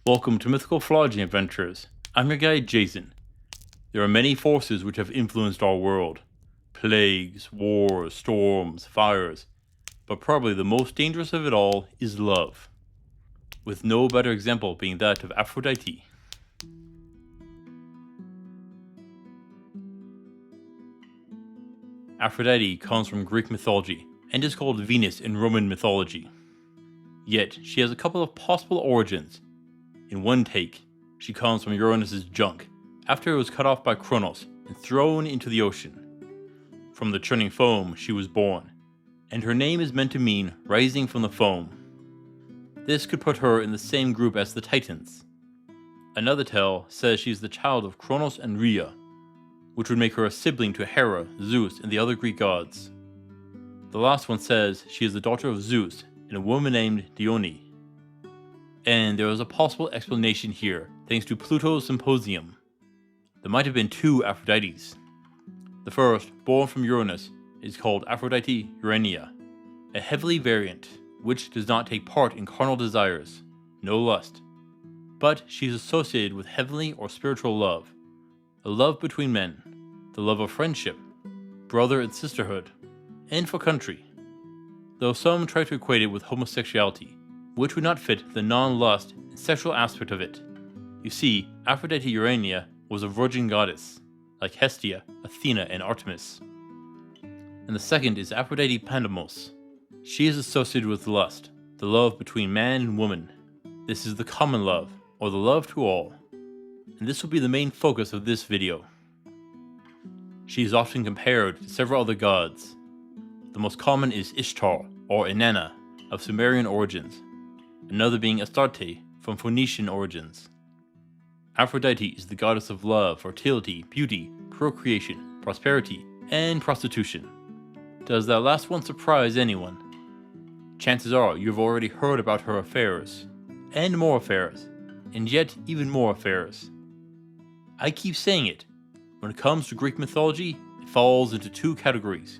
Welcome to Mythical Phylogeny Adventures. I'm your guide, Jason. There are many forces which have influenced our world. Plagues, wars, storms, fires. But probably the most dangerous of it all is love. With no better example being that of Aphrodite. Aphrodite comes from Greek mythology and is called Venus in Roman mythology. Yet, she has a couple of possible origins. In one take, she comes from Uranus' junk, after it was cut off by Kronos and thrown into the ocean. From the churning foam she was born, and her name is meant to mean rising from the foam. This could put her in the same group as the Titans. Another tale says she is the child of Kronos and Rhea, which would make her a sibling to Hera, Zeus, and the other Greek gods. The last one says she is the daughter of Zeus and a woman named Dione. And there is a possible explanation here thanks to Pluto's symposium. There might have been two Aphrodites. The first, born from Uranus, is called Aphrodite Urania, a heavenly variant which does not take part in carnal desires, no lust. But she is associated with heavenly or spiritual love, a love between men, the love of friendship, brother and sisterhood, and for country. Though some try to equate it with homosexuality, which would not fit the non-lust and sexual aspect of it. You see, Aphrodite Urania was a virgin goddess, like Hestia, Athena, and Artemis. And the second is Aphrodite Pandemos. She is associated with lust, the love between man and woman. This is the common love, or the love to all. And this will be the main focus of this video. She is often compared to several other gods. The most common is Ishtar, or Inanna, of Sumerian origins. Another being Astarte, from Phoenician origins. Aphrodite is the goddess of love, fertility, beauty, procreation, prosperity, and prostitution. Does that last one surprise anyone? Chances are you've already heard about her affairs, and more affairs, and yet even more affairs. I keep saying it, when it comes to Greek mythology, it falls into two categories.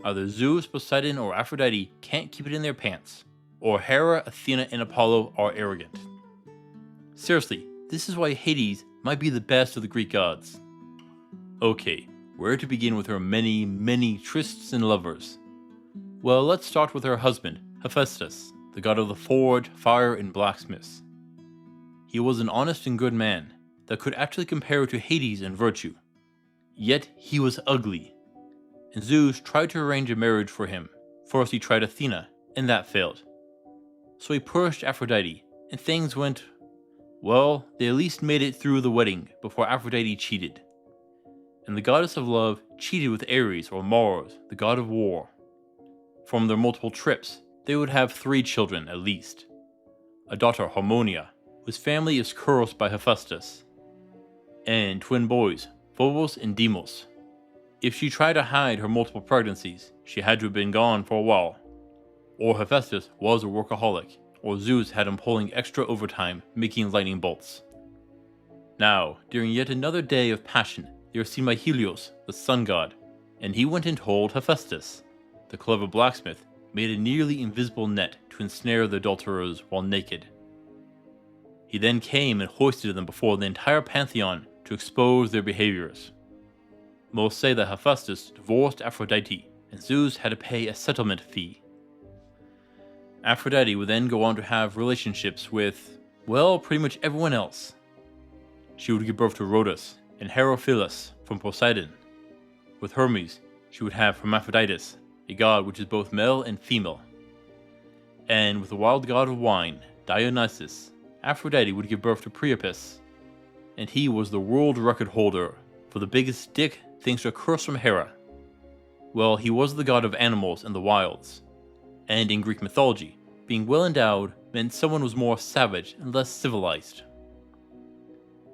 Either Zeus, Poseidon, or Aphrodite can't keep it in their pants, or Hera, Athena, and Apollo are arrogant. Seriously, this is why Hades might be the best of the Greek gods. Okay, where to begin with her many, many trysts and lovers? Well, let's start with her husband, Hephaestus, the god of the forge, fire, and blacksmiths. He was an honest and good man that could actually compare to Hades in virtue. Yet he was ugly, and Zeus tried to arrange a marriage for him. First he tried Athena, and that failed. So he pushed Aphrodite, and things went, well, they at least made it through the wedding before Aphrodite cheated. And the goddess of love cheated with Ares or Mars, the god of war. From their multiple trips, they would have 3 children at least. A daughter, Harmonia, whose family is cursed by Hephaestus. And twin boys, Phobos and Deimos. If she tried to hide her multiple pregnancies, she had to have been gone for a while. Or Hephaestus was a workaholic, or Zeus had him pulling extra overtime, making lightning bolts. Now, during yet another day of passion, they were seen by Helios, the sun god, and he went and told Hephaestus. The clever blacksmith made a nearly invisible net to ensnare the adulterers while naked. He then came and hoisted them before the entire pantheon to expose their behaviors. Most say that Hephaestus divorced Aphrodite, and Zeus had to pay a settlement fee. Aphrodite would then go on to have relationships with, well, pretty much everyone else. She would give birth to Rhodas and Herophilus from Poseidon. With Hermes, she would have Hermaphroditus, a god which is both male and female. And with the wild god of wine, Dionysus, Aphrodite would give birth to Priapus, and he was the world record holder for the biggest dick thanks to a curse from Hera. Well, he was the god of animals and the wilds. And in Greek mythology, being well endowed meant someone was more savage and less civilized.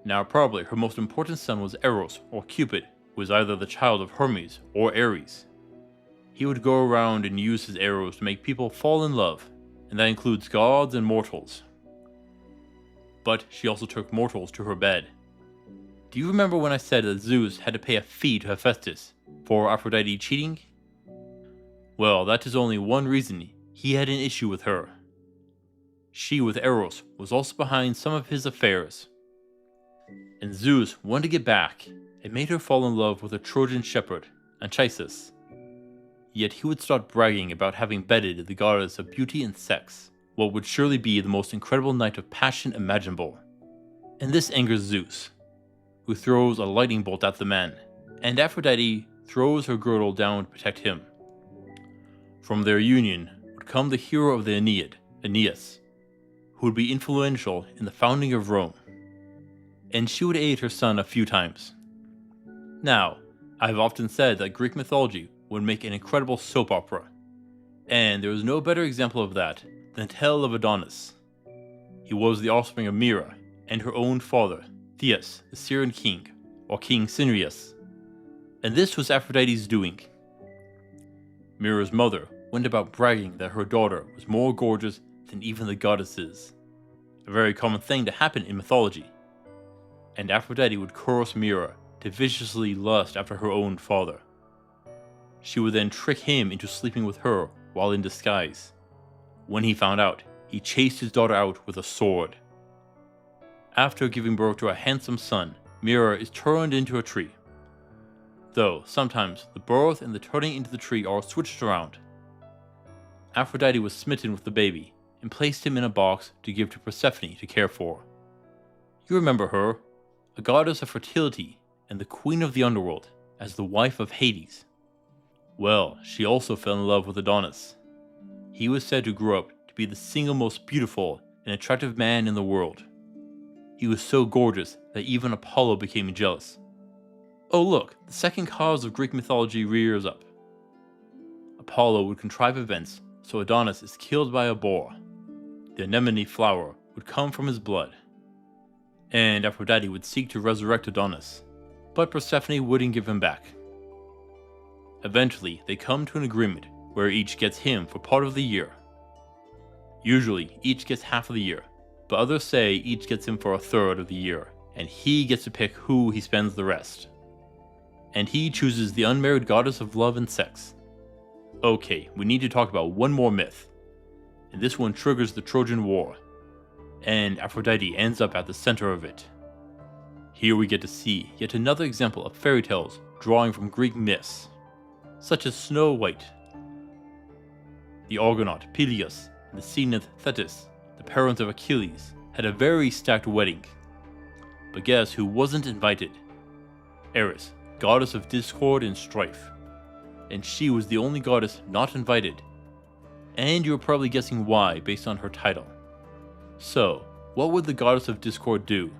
Now probably her most important son was Eros, or Cupid, who was either the child of Hermes or Ares. He would go around and use his arrows to make people fall in love, and that includes gods and mortals. But she also took mortals to her bed. Do you remember when I said that Zeus had to pay a fee to Hephaestus for Aphrodite cheating? Well, that is only one reason he had an issue with her. She with Eros was also behind some of his affairs. And Zeus wanted to get back and made her fall in love with a Trojan shepherd, Anchises. Yet he would start bragging about having bedded the goddess of beauty and sex, what would surely be the most incredible night of passion imaginable. And this angers Zeus, who throws a lightning bolt at the man, and Aphrodite throws her girdle down to protect him. From their union would come the hero of the Aeneid, Aeneas, who would be influential in the founding of Rome. And she would aid her son a few times. Now, I've often said that Greek mythology would make an incredible soap opera, and there is no better example of that than the tale of Adonis. He was the offspring of Myrrha and her own father, Theus, the Syrian king, or King Cinyras, and this was Aphrodite's doing. Myrrha's mother went about bragging that her daughter was more gorgeous than even the goddesses, a very common thing to happen in mythology, and Aphrodite would curse Myrrha to viciously lust after her own father. She would then trick him into sleeping with her while in disguise. When he found out, he chased his daughter out with a sword. After giving birth to a handsome son, Myrrha is turned into a tree. Though sometimes the birth and the turning into the tree are switched around. Aphrodite was smitten with the baby and placed him in a box to give to Persephone to care for. You remember her, a goddess of fertility and the queen of the underworld, as the wife of Hades. Well, she also fell in love with Adonis. He was said to grow up to be the single most beautiful and attractive man in the world. He was so gorgeous that even Apollo became jealous. Oh look, the second cause of Greek mythology rears up. Apollo would contrive events so Adonis is killed by a boar. The anemone flower would come from his blood. And Aphrodite would seek to resurrect Adonis, but Persephone wouldn't give him back. Eventually, they come to an agreement where each gets him for part of the year. Usually, each gets half of the year, but others say each gets him for a third of the year, and he gets to pick who he spends the rest. And he chooses the unmarried goddess of love and sex. Okay, we need to talk about one more myth, and this one triggers the Trojan War, and Aphrodite ends up at the center of it. Here we get to see yet another example of fairy tales drawing from Greek myths, such as Snow White, the Argonaut Peleus, and the sea nymph Thetis, the parents of Achilles, had a very stacked wedding. But guess who wasn't invited? Eris, goddess of discord and strife. And she was the only goddess not invited. And you're probably guessing why based on her title. So, what would the goddess of discord do?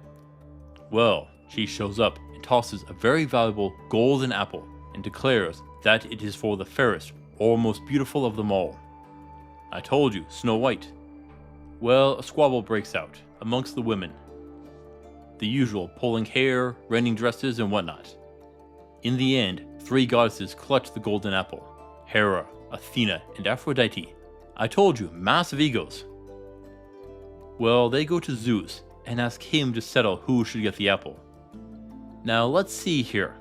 Well, she shows up and tosses a very valuable golden apple and declares that it is for the fairest or most beautiful of them all. I told you, Snow White. Well, a squabble breaks out amongst the women. The usual pulling hair, rending dresses, and whatnot. In the end, 3 goddesses clutch the golden apple: Hera, Athena, and Aphrodite. I told you, massive egos. Well, they go to Zeus and ask him to settle who should get the apple. Now let's see here.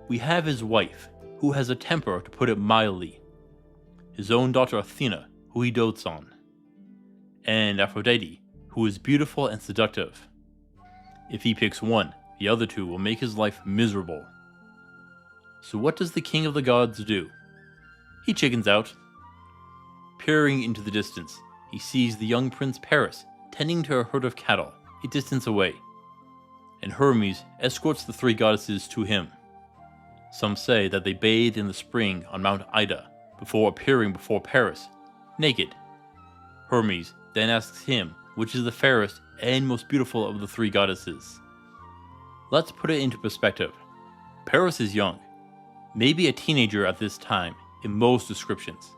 We have his wife, who has a temper to put it mildly. His own daughter Athena, who he dotes on. And Aphrodite, who is beautiful and seductive. If he picks one, the other 2 will make his life miserable. So what does the king of the gods do? He chickens out. Peering into the distance, he sees the young prince Paris tending to a herd of cattle a distance away, and Hermes escorts the 3 goddesses to him. Some say that they bathed in the spring on Mount Ida before appearing before Paris, naked. Hermes then asks him which is the fairest and most beautiful of the 3 goddesses. Let's put it into perspective. Paris is young, maybe a teenager at this time in most descriptions,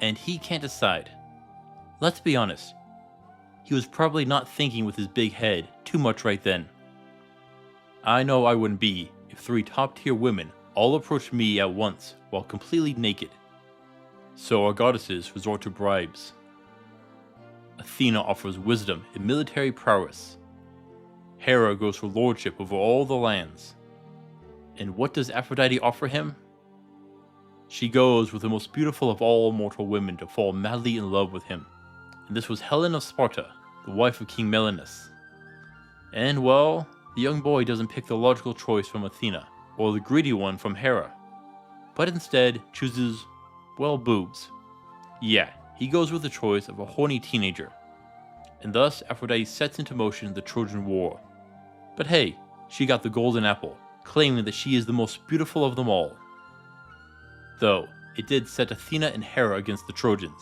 and he can't decide. Let's be honest, he was probably not thinking with his big head too much right then. I know I wouldn't be if 3 top-tier women all approached me at once while completely naked. So our goddesses resort to bribes. Athena offers wisdom and military prowess. Hera goes for lordship over all the lands. And what does Aphrodite offer him? She goes with the most beautiful of all mortal women to fall madly in love with him, and this was Helen of Sparta, the wife of King Melanus. And well, the young boy doesn't pick the logical choice from Athena, or the greedy one from Hera, but instead chooses, well, boobs. Yeah, he goes with the choice of a horny teenager, and thus Aphrodite sets into motion the Trojan War. But hey, she got the golden apple, claiming that she is the most beautiful of them all. Though, it did set Athena and Hera against the Trojans.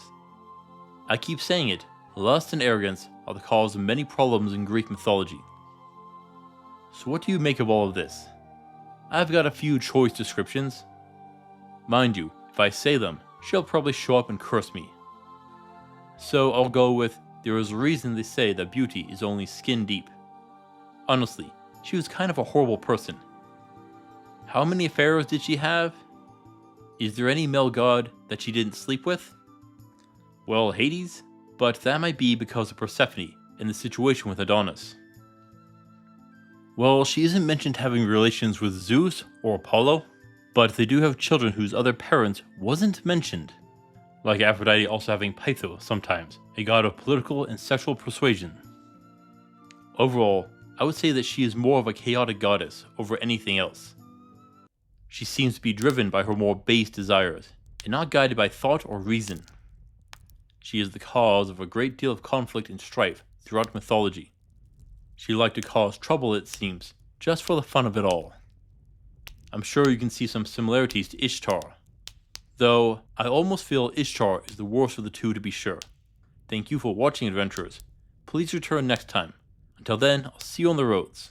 I keep saying it, lust and arrogance are the cause of many problems in Greek mythology. So what do you make of all of this? I've got a few choice descriptions. Mind you, if I say them, she'll probably show up and curse me. So I'll go with, there is a reason they say that beauty is only skin deep. Honestly, she was kind of a horrible person. How many affairs did she have? Is there any male god that she didn't sleep with? Well, Hades, but that might be because of Persephone and the situation with Adonis. Well, she isn't mentioned having relations with Zeus or Apollo, but they do have children whose other parents wasn't mentioned, like Aphrodite also having Pytho sometimes, a god of political and sexual persuasion. Overall, I would say that she is more of a chaotic goddess over anything else. She seems to be driven by her more base desires, and not guided by thought or reason. She is the cause of a great deal of conflict and strife throughout mythology. She liked to cause trouble, it seems, just for the fun of it all. I'm sure you can see some similarities to Ishtar, though I almost feel Ishtar is the worst of the two to be sure. Thank you for watching, adventurers. Please return next time. Until then, I'll see you on the roads.